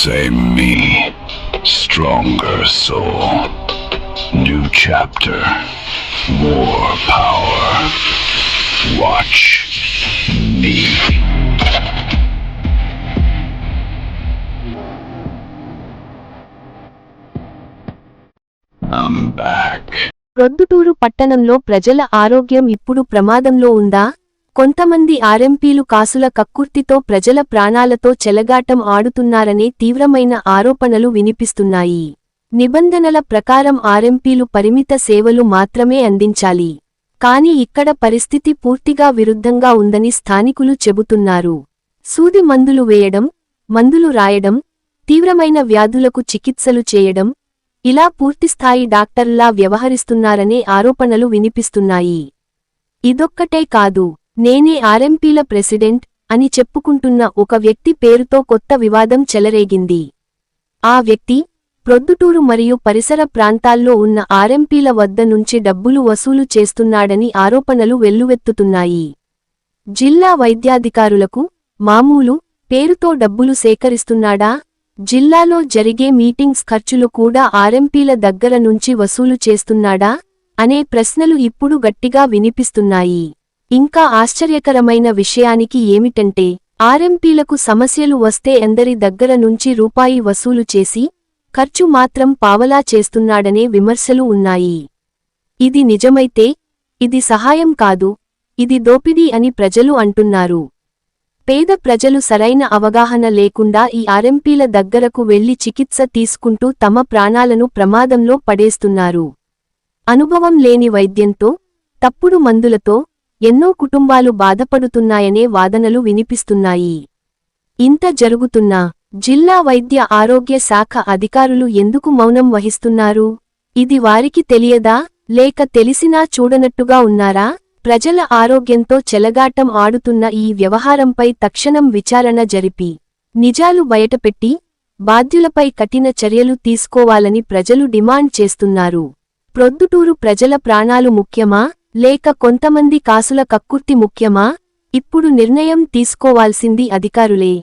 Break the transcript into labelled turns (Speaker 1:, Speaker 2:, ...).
Speaker 1: Same me, stronger soul. New chapter, more power. Watch me. I'm back.
Speaker 2: Proddatur పట్టణంలో ప్రజల ఆరోగ్యం ఇప్పుడు ప్రమాదంలో ఉందా? కొంతమంది ఆర్ఎంపీలు కాసుల కక్కుర్తితో ప్రజల ప్రాణాలతో చెలగాటం ఆడుతున్నారనే తీవ్రమైన ఆరోపణలు వినిపిస్తున్నాయి. నిబంధనల ప్రకారం ఆర్ఎంపీలు పరిమిత సేవలు మాత్రమే అందించాలి. కాని ఇక్కడ పరిస్థితి పూర్తిగా విరుద్ధంగా ఉందని స్థానికులు చెబుతున్నారు. సూది మందులు వేయడం, మందులు రాయడం, తీవ్రమైన వ్యాధులకు చికిత్సలు చేయడం, ఇలా పూర్తిస్థాయి డాక్టర్లా వ్యవహరిస్తున్నారనే ఆరోపణలు వినిపిస్తున్నాయి. ఇదొక్కటే కాదు, నేనే ఆర్ఎంపీల ప్రెసిడెంట్ అని చెప్పుకుంటున్న ఒక వ్యక్తి పేరుతో కొత్త వివాదం చెలరేగింది. ఆ వ్యక్తి ప్రొద్దుటూరు మరియు పరిసర ప్రాంతాల్లో ఉన్న ఆర్ఎంపీల వద్ద నుంచి డబ్బులు వసూలు చేస్తున్నాడని ఆరోపణలు వెల్లువెత్తుతున్నాయి. జిల్లా వైద్యాధికారులకు మామూలు పేరుతో డబ్బులు సేకరిస్తున్నాడా? జిల్లాలో జరిగే మీటింగ్స్ ఖర్చులు కూడా ఆర్ఎంపీల దగ్గర నుంచి వసూలు చేస్తున్నాడా అనే ప్రశ్నలు ఇప్పుడు గట్టిగా వినిపిస్తున్నాయి. ఇంకా ఆశ్చర్యకరమైన విషయానికి ఏమిటంటే, ఆర్ఎంపీలకు సమస్యలు వస్తే అందరి దగ్గర నుంచి రూపాయి వసూలు చేసి ఖర్చు మాత్రం పావలా చేస్తున్నాడనే విమర్శలు ఉన్నాయి. ఇది నిజమైతే ఇది సహాయం కాదు, ఇది దోపిడీ అని ప్రజలు అంటున్నారు. పేద ప్రజలు సరైన అవగాహన లేకుండా ఈ ఆర్ఎంపీల దగ్గరకు వెళ్లి చికిత్స తీసుకుంటూ తమ ప్రాణాలను ప్రమాదంలో పడేస్తున్నారు. అనుభవం లేని వైద్యంతో, తప్పుడు మందులతో ఎన్నో కుటుంబాలు బాధపడుతున్నాయనే వాదనలు వినిపిస్తున్నాయి. ఇంత జరుగుతున్నా జిల్లా వైద్య ఆరోగ్య శాఖ అధికారులు ఎందుకు మౌనం వహిస్తున్నారు? ఇది వారికి తెలియదా, లేక తెలిసినా చూడనట్టుగా ఉన్నారా? ప్రజల ఆరోగ్యంతో చెలగాటం ఆడుతున్న ఈ వ్యవహారంపై తక్షణం విచారణ జరిపి నిజాలు బయటపెట్టి బాధ్యులపై కఠిన చర్యలు తీసుకోవాలని ప్రజలు డిమాండ్ చేస్తున్నారు. ప్రొద్దుటూరు ప్రజల ప్రాణాలు ముఖ్యమా, లేక కొంతమంది కాసుల కక్కుర్తి ముఖ్యమా? ఇప్పుడు నిర్ణయం తీసుకోవాల్సింది అధికారులే.